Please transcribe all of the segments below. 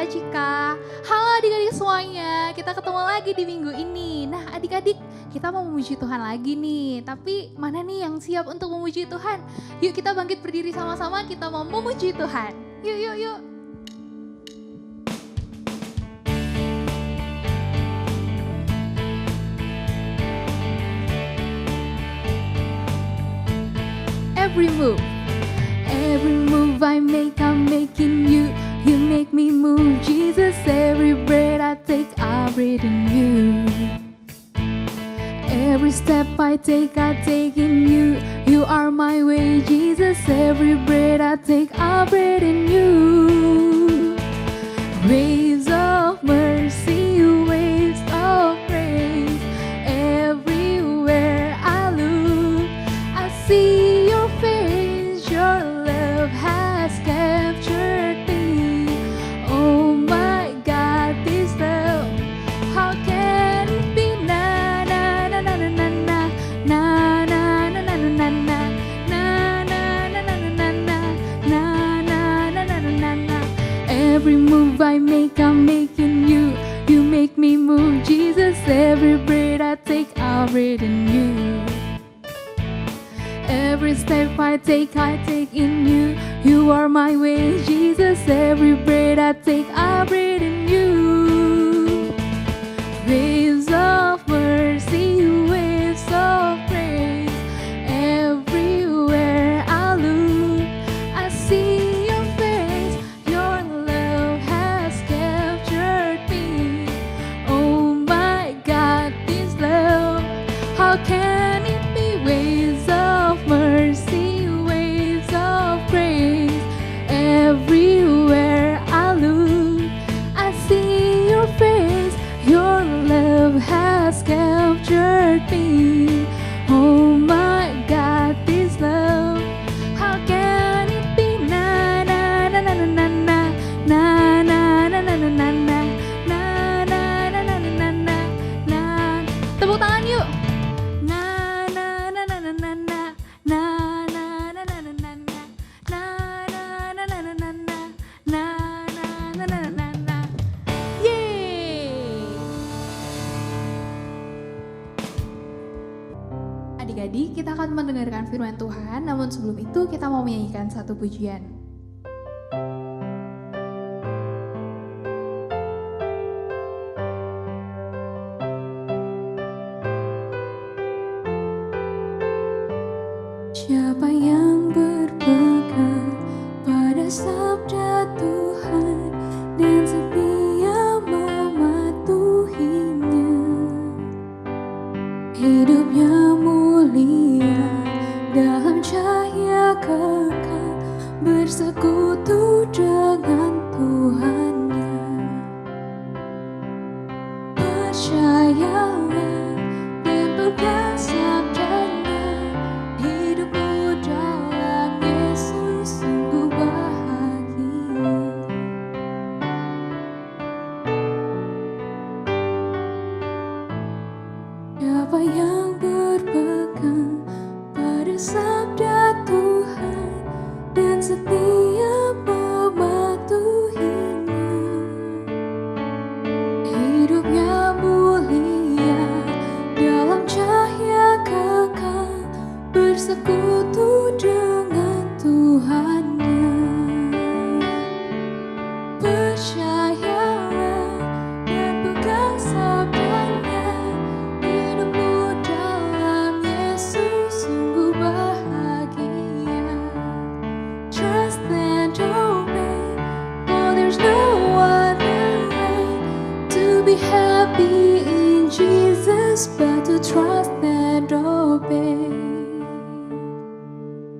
Kak Cika. Halo adik-adik semuanya, kita ketemu lagi di minggu ini. Nah adik-adik, kita mau memuji Tuhan lagi nih. Tapi mana nih yang siap untuk memuji Tuhan? Yuk kita bangkit berdiri sama-sama, kita mau memuji Tuhan. Yuk, yuk, yuk. Every move I make, I'm making you. You make me move, Jesus. Every breath I take, I breathe in you. Every step I take in you. You are my way, Jesus. Every breath I take, I breathe in you. Waves of mercy, waves of praise. Everywhere I look, I see captured me. Oh my God, this love, how can it be? Na na na na na na na na na na na na na na na na na na na. Every move I make, I'm making you. You make me move, Jesus. Every breath I take, I breathe in you. Every step I take in you. You are my way, Jesus. Every breath I take, I breathe in you. Waves of mercy, waves of praise. Everywhere I look, I see your face. Your love has captured me. Oh my God, this love, how can it be? Waves of mercy, waves of praise. Everywhere I look, I see your face. Your love has captured me. Oh my God, this love, how can it be? Na na na na na na na na na na na na na na na na na na na na. Tepuk tangan yuk. Adik-adik, kita akan mendengarkan firman Tuhan, namun sebelum itu kita mau menyanyikan satu pujian. Siapa yang berpegang pada sabda Tuhan dan setia mematuhinya, hidupnya mulia dalam cahaya kekal, bersekutu dengan Tuhannya. Percayalah dan pegang sabdanya, hidupmu dalam Yesus sungguh bahagia. Siapa yang berpegang pada sabda Tuhan dan setia mematuhinya, hidupnya mulia dalam cahaya kekal, bersekutu dengan Tuhannya. Percayalah dan pegang sabdanya, hidupmu dalam Yesus sungguh bahagia. Trust and obey, for there's no other way to be happy in Jesus but to trust and obey.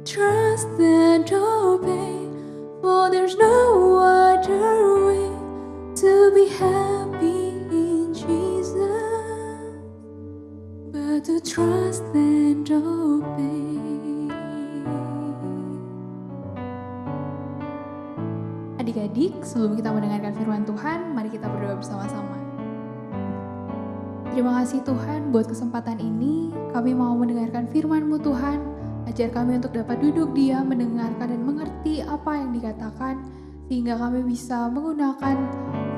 Trust and obey, for there's no other way to be happy in Jesus but to trust and obey. Adik-adik, sebelum kita mendengarkan firman Tuhan, mari kita berdoa bersama-sama. Terima kasih Tuhan buat kesempatan ini, kami mau mendengarkan firman-Mu Tuhan. Ajar kami untuk dapat duduk diam, mendengarkan dan mengerti apa yang dikatakan, sehingga kami bisa menggunakan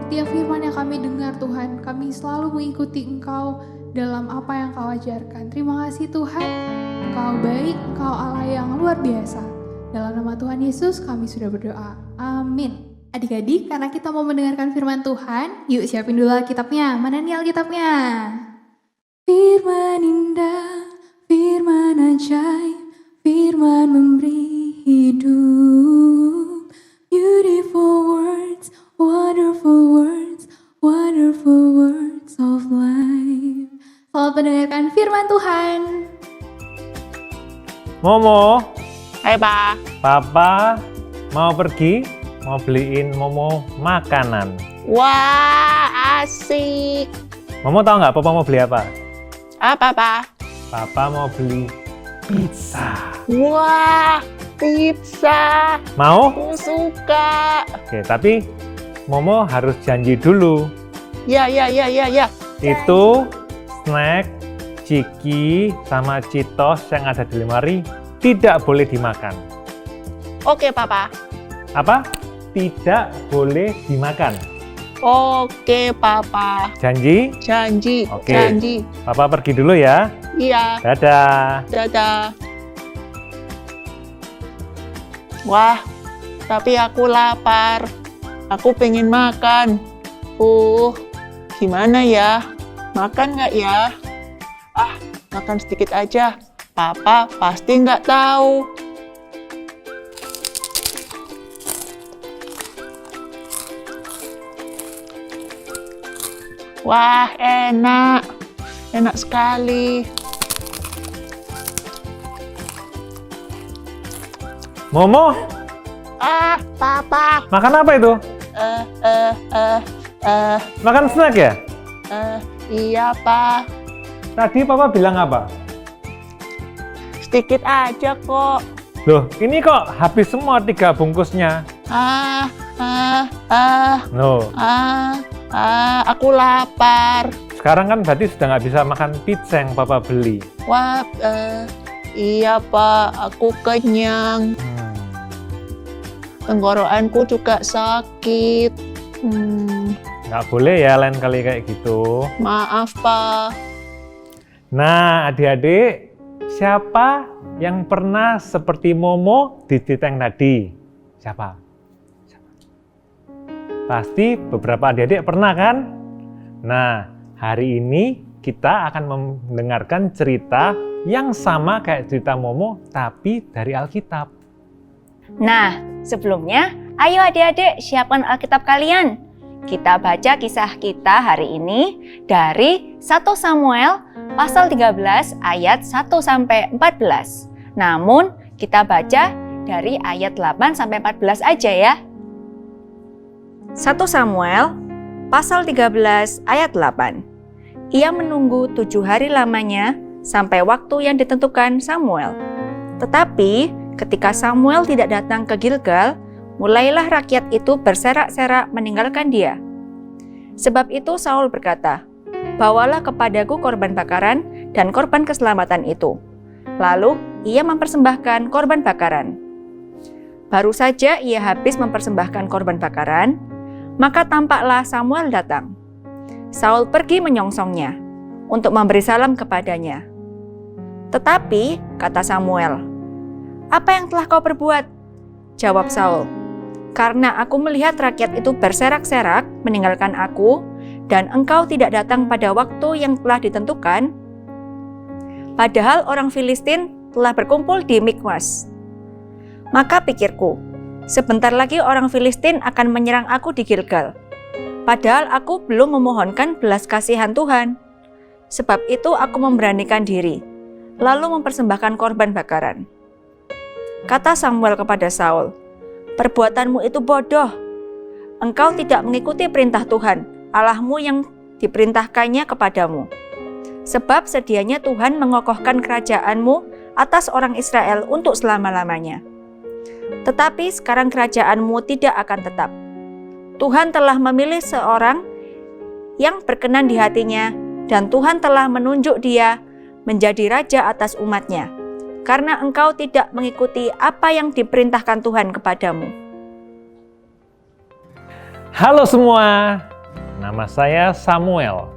setiap firman yang kami dengar Tuhan. Kami selalu mengikuti Engkau dalam apa yang Kau ajarkan. Terima kasih Tuhan, Engkau baik, Engkau Allah yang luar biasa. Dalam nama Tuhan Yesus kami sudah berdoa. Amin. Adik-adik, karena kita mau mendengarkan firman Tuhan, yuk siapin dulu Alkitabnya. Mana nih Alkitabnya? Firman indah, firman ajaib, firman memberi hidup. Beautiful words, wonderful words of life. Selamat mendengarkan firman Tuhan. Momo, Hai Pa. Papa mau pergi, mau beliin Momo makanan. Wah, asik. Momo tahu nggak Papa mau beli apa? Apa Pa? Papa mau beli pizza. Wah, pizza. Mau? Aku suka. Oke, tapi Momo harus janji dulu. Ya. Itu snack, ciki, sama Cheetos yang ada di lemari tidak boleh dimakan. Oke Papa. Apa? Tidak boleh dimakan. Oke Papa. Janji? Janji. Oke. Janji. Papa pergi dulu ya. Iya. Dadah. Dadah. Wah, tapi aku lapar. Aku pengen makan. Gimana ya? Makan nggak ya? Makan sedikit aja. Papa pasti nggak tahu. Wah, enak. Enak sekali. Momo, Papa. makan apa itu? Makan snack ya? Iya, Pak. Tadi Papa bilang apa? Sedikit aja kok. Loh, ini kok habis semua 3 bungkusnya. Loh, Aku lapar. sekarang kan berarti sudah nggak bisa makan pizza yang Papa beli. Wah, iya Pak, aku kenyang. Tenggorokanku juga sakit. Nggak boleh ya lain kali kayak gitu. Maaf Pak. Nah, adik-adik, siapa yang pernah seperti Momo di cerita yang tadi? Siapa? Pasti beberapa adik-adik pernah kan? Nah, hari ini kita akan mendengarkan cerita yang sama kayak cerita Momo, tapi dari Alkitab. Nah, sebelumnya, ayo adik-adik siapkan Alkitab kalian. Kita baca kisah kita hari ini dari 1 Samuel pasal 13 ayat 1-14. Namun, kita baca dari ayat 8-14 aja ya. 1 Samuel pasal 13 ayat 8. Ia menunggu 7 hari lamanya sampai waktu yang ditentukan Samuel. Tetapi ketika Samuel tidak datang ke Gilgal, mulailah rakyat itu berserak-serak meninggalkan dia. Sebab itu Saul berkata, "Bawalah kepadaku korban bakaran dan korban keselamatan itu." Lalu ia mempersembahkan korban bakaran. Baru saja ia habis mempersembahkan korban bakaran, maka tampaklah Samuel datang. Saul pergi menyongsongnya untuk memberi salam kepadanya. Tetapi, kata Samuel, "Apa yang telah kau perbuat?" Jawab Saul, "Karena aku melihat rakyat itu berserak-serak meninggalkan aku, dan engkau tidak datang pada waktu yang telah ditentukan, padahal orang Filistin telah berkumpul di Mikmas. Maka pikirku, sebentar lagi orang Filistin akan menyerang aku di Gilgal. Padahal aku belum memohonkan belas kasihan Tuhan. Sebab itu aku memberanikan diri, lalu mempersembahkan korban bakaran." Kata Samuel kepada Saul, "Perbuatanmu itu bodoh. Engkau tidak mengikuti perintah Tuhan, Allahmu yang diperintahkannya kepadamu. Sebab sedianya Tuhan mengokohkan kerajaanmu atas orang Israel untuk selama-lamanya. Tetapi sekarang kerajaanmu tidak akan tetap. Tuhan telah memilih seorang yang berkenan di hatinya, dan Tuhan telah menunjuk dia menjadi raja atas umatnya, karena engkau tidak mengikuti apa yang diperintahkan Tuhan kepadamu." Halo semua, nama saya Samuel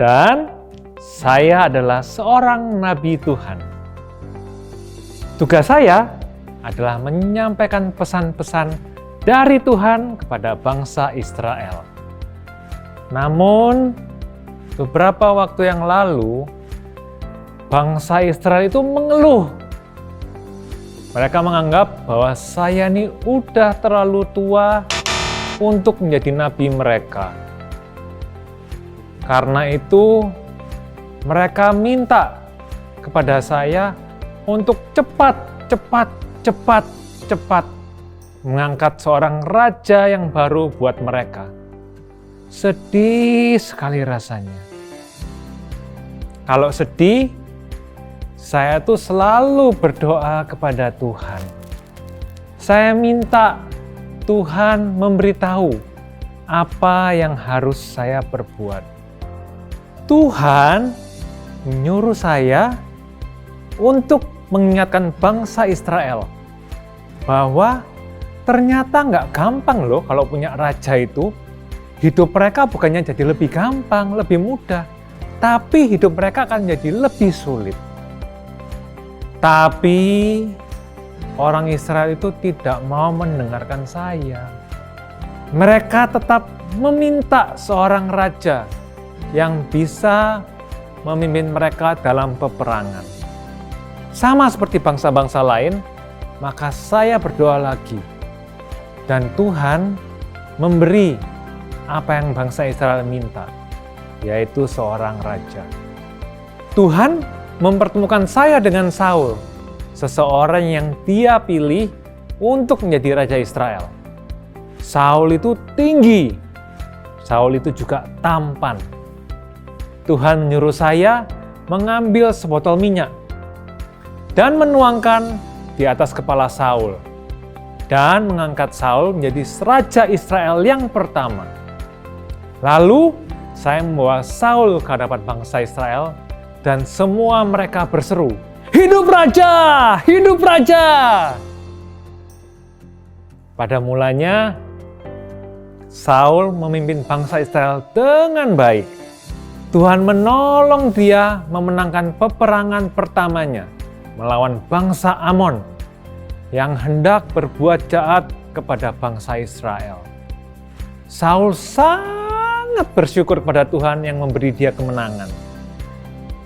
dan saya adalah seorang nabi Tuhan. Tugas saya adalah menyampaikan pesan-pesan dari Tuhan kepada bangsa Israel. Namun, beberapa waktu yang lalu, bangsa Israel itu mengeluh. Mereka menganggap bahwa saya ini udah terlalu tua untuk menjadi nabi mereka. Karena itu, mereka minta kepada saya untuk cepat mengangkat seorang raja yang baru buat mereka. Sedih sekali rasanya. Kalau sedih, saya tuh selalu berdoa kepada Tuhan. Saya minta Tuhan memberitahu apa yang harus saya perbuat. Tuhan menyuruh saya untuk mengingatkan bangsa Israel bahwa ternyata nggak gampang loh kalau punya raja itu. Hidup mereka bukannya jadi lebih gampang, lebih mudah, tapi hidup mereka akan jadi lebih sulit. Tapi orang Israel itu tidak mau mendengarkan saya. Mereka tetap meminta seorang raja yang bisa memimpin mereka dalam peperangan. Sama seperti bangsa-bangsa lain, maka saya berdoa lagi. Dan Tuhan memberi apa yang bangsa Israel minta, yaitu seorang raja. Tuhan mempertemukan saya dengan Saul, seseorang yang Dia pilih untuk menjadi raja Israel. Saul itu tinggi, Saul itu juga tampan. Tuhan menyuruh saya mengambil sebotol minyak dan menuangkan di atas kepala Saul dan mengangkat Saul menjadi raja Israel yang pertama. Lalu saya membawa Saul ke hadapan bangsa Israel dan semua mereka berseru, "Hidup raja! Hidup raja!" Pada mulanya, Saul memimpin bangsa Israel dengan baik. Tuhan menolong dia memenangkan peperangan pertamanya melawan bangsa Amon yang hendak berbuat jahat kepada bangsa Israel. Saul sangat bersyukur kepada Tuhan yang memberi dia kemenangan.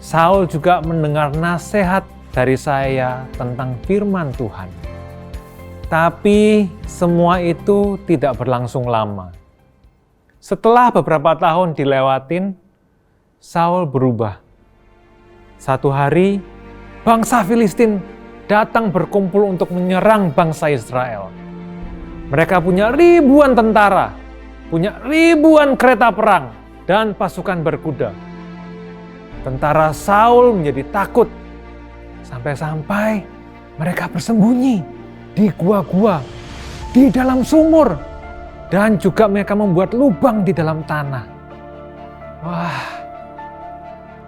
Saul juga mendengar nasihat dari saya tentang firman Tuhan. Tapi semua itu tidak berlangsung lama. Setelah beberapa tahun dilewatin, Saul berubah. Satu hari, bangsa Filistin datang berkumpul untuk menyerang bangsa Israel. Mereka punya ribuan tentara, punya ribuan kereta perang, dan pasukan berkuda. Tentara Saul menjadi takut, sampai-sampai mereka bersembunyi di gua-gua, di dalam sumur, dan juga mereka membuat lubang di dalam tanah. Wah,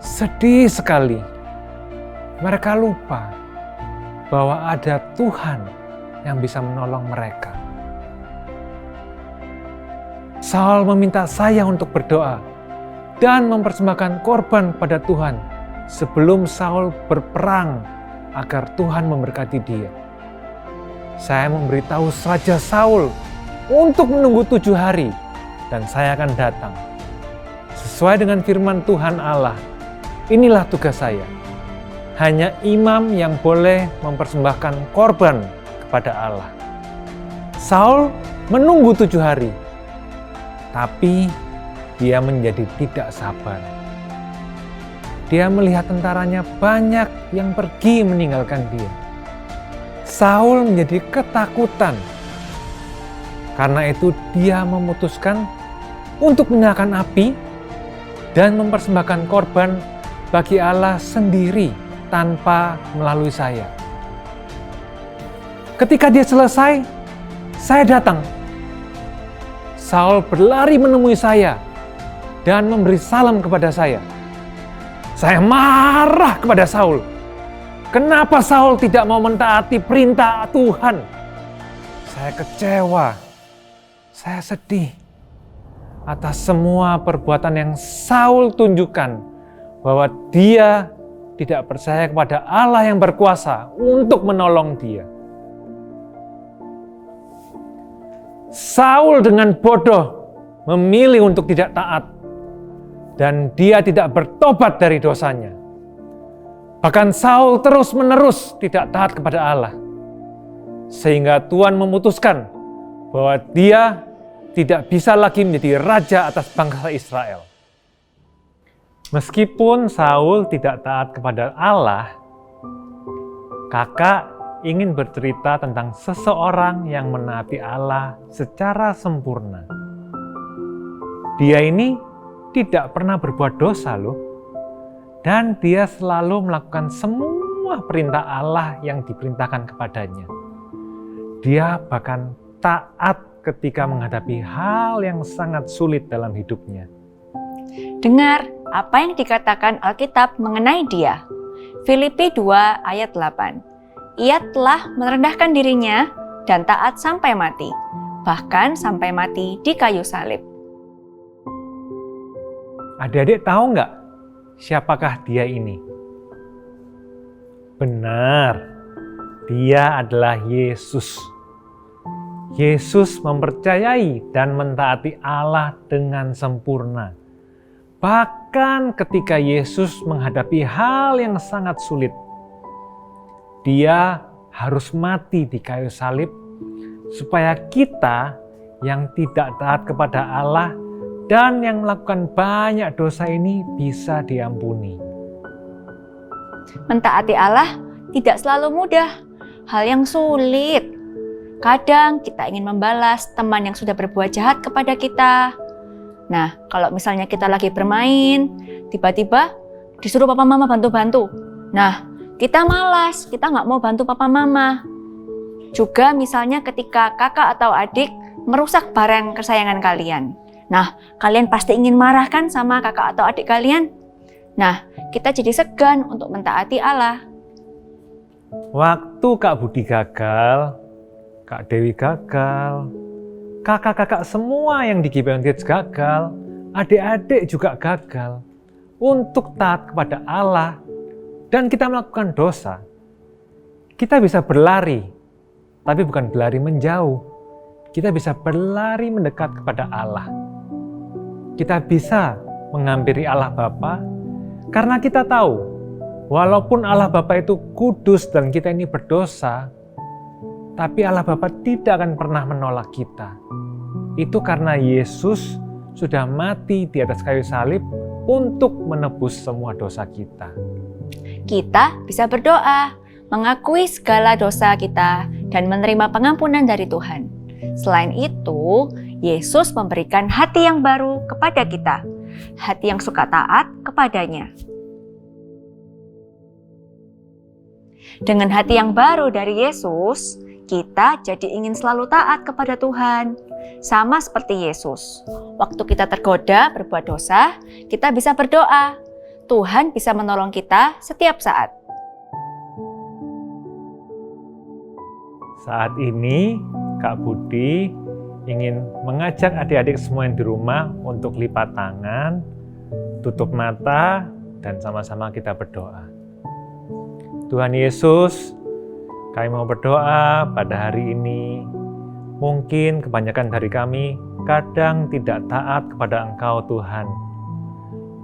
sedih sekali. Mereka lupa bahwa ada Tuhan yang bisa menolong mereka. Saul meminta saya untuk berdoa dan mempersembahkan korban kepada Tuhan sebelum Saul berperang agar Tuhan memberkati dia. Saya memberitahu Raja Saul untuk menunggu 7 hari dan saya akan datang. Sesuai dengan firman Tuhan Allah, inilah tugas saya. Hanya imam yang boleh mempersembahkan korban kepada Allah. Saul menunggu 7 hari. Tapi dia menjadi tidak sabar. Dia melihat tentaranya banyak yang pergi meninggalkan dia. Saul menjadi ketakutan. Karena itu dia memutuskan untuk menyalakan api dan mempersembahkan korban bagi Allah sendiri tanpa melalui saya. Ketika dia selesai, saya datang. Saul berlari menemui saya dan memberi salam kepada saya. Saya marah kepada Saul. Kenapa Saul tidak mau mentaati perintah Tuhan? Saya kecewa Saya sedih atas semua perbuatan yang Saul tunjukkan bahwa dia tidak percaya kepada Allah yang berkuasa untuk menolong dia. Saul dengan bodoh memilih untuk tidak taat dan dia tidak bertobat dari dosanya. Bahkan Saul terus-menerus tidak taat kepada Allah, sehingga Tuhan memutuskan bahwa dia tidak bisa lagi menjadi raja atas bangsa Israel. Meskipun Saul tidak taat kepada Allah, kakak ingin bercerita tentang seseorang yang menaati Allah secara sempurna. Dia ini tidak pernah berbuat dosa loh, dan dia selalu melakukan semua perintah Allah yang diperintahkan kepadanya. Dia bahkan taat ketika menghadapi hal yang sangat sulit dalam hidupnya. Dengar apa yang dikatakan Alkitab mengenai dia. Filipi 2 ayat 8. Ia telah merendahkan dirinya dan taat sampai mati, bahkan sampai mati di kayu salib. Adik-adik tahu nggak siapakah dia ini? Benar, dia adalah Yesus. Yesus mempercayai dan mentaati Allah dengan sempurna. Bahkan ketika Yesus menghadapi hal yang sangat sulit, dia harus mati di kayu salib supaya kita yang tidak taat kepada Allah dan yang melakukan banyak dosa ini bisa diampuni. Mentaati Allah tidak selalu mudah, hal yang sulit. Kadang kita ingin membalas teman yang sudah berbuat jahat kepada kita. Nah, kalau misalnya kita lagi bermain, tiba-tiba disuruh papa mama bantu-bantu. Nah, kita malas, kita nggak mau bantu papa mama. Juga misalnya ketika kakak atau adik merusak barang kesayangan kalian. Nah, kalian pasti ingin marah kan sama kakak atau adik kalian? Nah, kita jadi segan untuk mentaati Allah. Waktu Kak Budi gagal, Kak Dewi gagal, kakak-kakak semua yang di GBN Kids gagal, adik-adik juga gagal untuk taat kepada Allah, dan kita melakukan dosa. Kita bisa berlari, tapi bukan berlari menjauh. Kita bisa berlari mendekat kepada Allah. Kita bisa menghampiri Allah Bapa karena kita tahu, walaupun Allah Bapa itu kudus dan kita ini berdosa, tapi Allah Bapa tidak akan pernah menolak kita. Itu karena Yesus sudah mati di atas kayu salib untuk menebus semua dosa kita. Kita bisa berdoa, mengakui segala dosa kita, dan menerima pengampunan dari Tuhan. Selain itu, Yesus memberikan hati yang baru kepada kita, hati yang suka taat kepadanya. Dengan hati yang baru dari Yesus, kita jadi ingin selalu taat kepada Tuhan. Sama seperti Yesus, waktu kita tergoda berbuat dosa, kita bisa berdoa. Tuhan bisa menolong kita setiap saat. Saat ini, Kak Budi ingin mengajak adik-adik semua yang di rumah untuk lipat tangan, tutup mata, dan sama-sama kita berdoa. Tuhan Yesus, kami mau berdoa pada hari ini. Mungkin kebanyakan dari kami kadang tidak taat kepada Engkau Tuhan.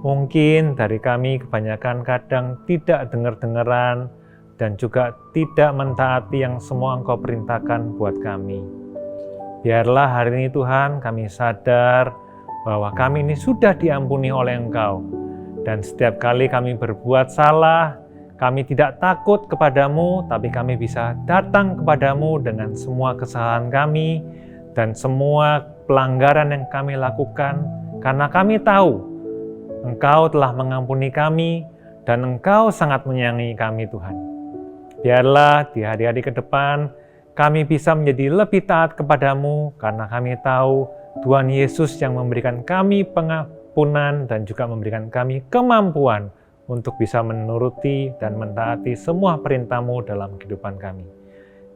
Mungkin dari kami kebanyakan kadang tidak dengar-dengaran dan juga tidak mentaati yang semua Engkau perintahkan buat kami. Biarlah hari ini Tuhan kami sadar bahwa kami ini sudah diampuni oleh Engkau. Dan setiap kali kami berbuat salah, kami tidak takut kepadamu, tapi kami bisa datang kepadamu dengan semua kesalahan kami dan semua pelanggaran yang kami lakukan, karena kami tahu Engkau telah mengampuni kami dan Engkau sangat menyayangi kami Tuhan. Biarlah di hari-hari ke depan kami bisa menjadi lebih taat kepadamu karena kami tahu Tuhan Yesus yang memberikan kami pengampunan dan juga memberikan kami kemampuan untuk bisa menuruti dan mentaati semua perintah-Mu dalam kehidupan kami.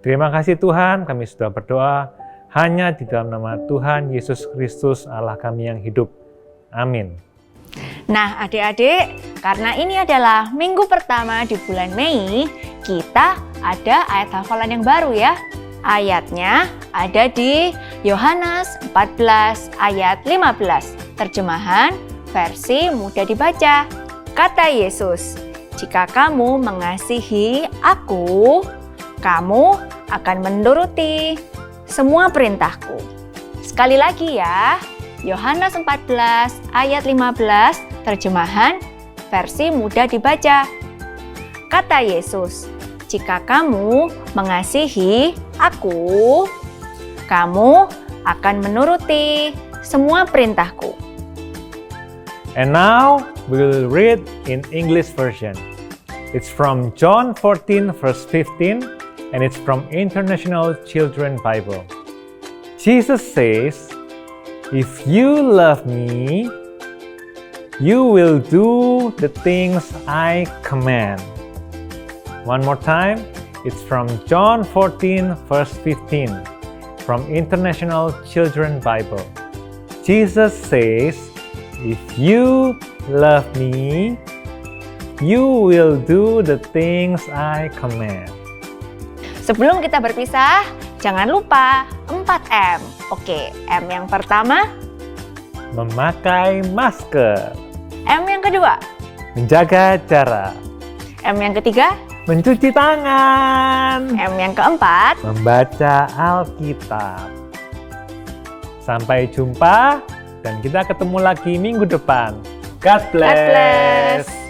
Terima kasih Tuhan, kami sudah berdoa. hanya di dalam nama Tuhan Yesus Kristus Allah kami yang hidup. Amin. Nah, adik-adik, karena ini adalah minggu pertama di bulan Mei, kita ada ayat hafalan yang baru ya. Ayatnya ada di Yohanes 14 ayat 15. Terjemahan versi mudah dibaca. Kata Yesus, "Jika kamu mengasihi Aku, kamu akan menuruti semua perintahku." Sekali lagi ya, Yohanes 14 ayat 15, terjemahan versi mudah dibaca. Kata Yesus, "Jika kamu mengasihi Aku, kamu akan menuruti semua perintahku." And now we will read in English version. It's from John 14 verse 15 and it's from International Children Bible. Jesus says, "If you love me, you will do the things I command." One more time, it's from John 14 verse 15 from International Children Bible. Jesus says, "If you love me, you will do the things I command." Sebelum kita berpisah, jangan lupa 4M. Oke, M yang pertama, Memakai masker. M yang kedua, Menjaga jarak. M yang ketiga, Mencuci tangan. M yang keempat. Membaca Alkitab. Sampai jumpa dan kita ketemu lagi minggu depan. God bless. God bless.